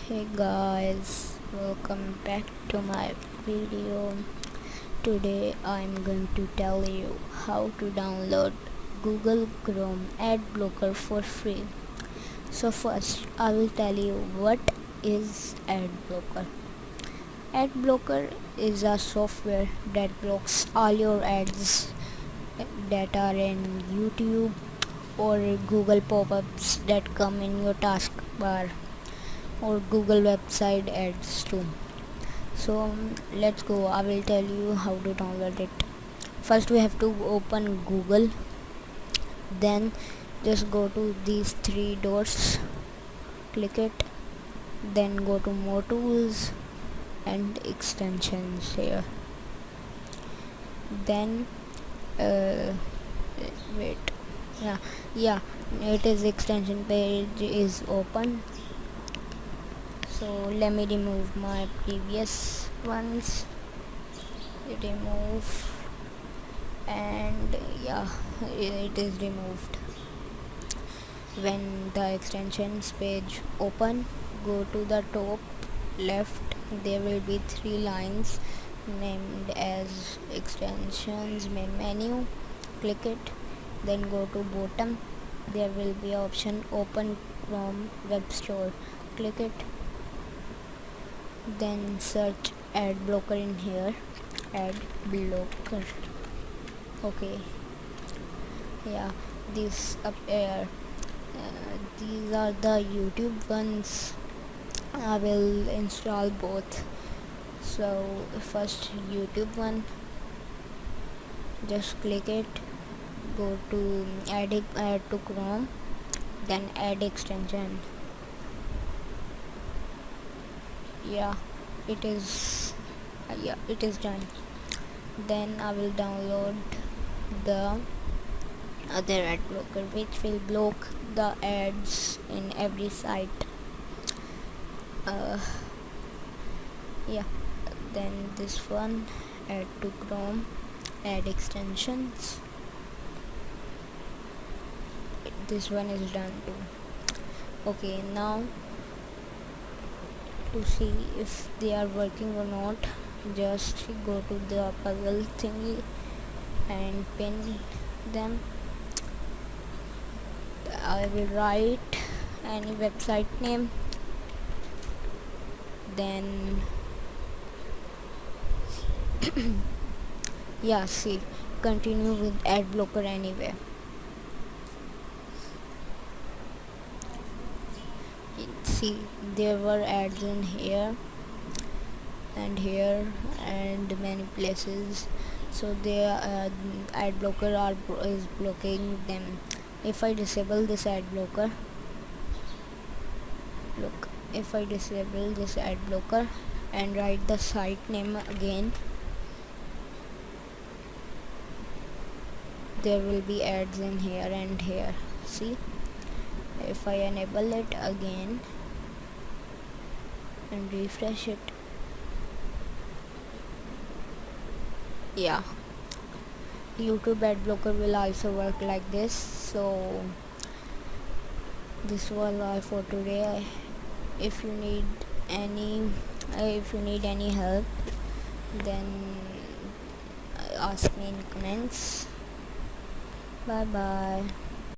Hey guys, welcome back to my video. Today I'm going to tell you how to download Google Chrome ad blocker for free. So first I will tell you what is ad blocker. Ad blocker is a software that blocks all your ads that are in YouTube or Google pop-ups that come in your taskbar or Google website ads too. So let's go. I will tell you how to download it. First we have to open Google, then just go to these three dots, click it, then go to more tools and extensions here. Then uh, wait, yeah, it is extension page is open. So let me remove my previous ones. Remove, and yeah, it is removed. When the extensions page open, go to the top left. There will be three lines named as extensions main menu. Click it, then go to bottom. There will be option open Chrome web store. Click it, then search ad blocker in here. Ad blocker. Okay, yeah, this up here, these are the YouTube ones. I will install both. So first YouTube one, just click it, go to add to Chrome, then add extension. Yeah, it is it is done. Then I will download the other ad blocker which will block the ads in every site. Yeah, then this one, add to Chrome, add extensions. This one is done too. Okay, now to see if they are working or not, just go to the puzzle thingy and pin them. I will write any website name, then yeah, see, continue with ad blocker anyway. See, there were ads in here and here and many places, so the ad blocker is blocking them. If I disable this ad blocker, look, if I disable this ad blocker and write the site name again, there will be ads in here and here. See, if I enable it again and refresh it, yeah, YouTube ad blocker will also work like this. So this was all for today. If you need any help, then ask me in comments. Bye bye.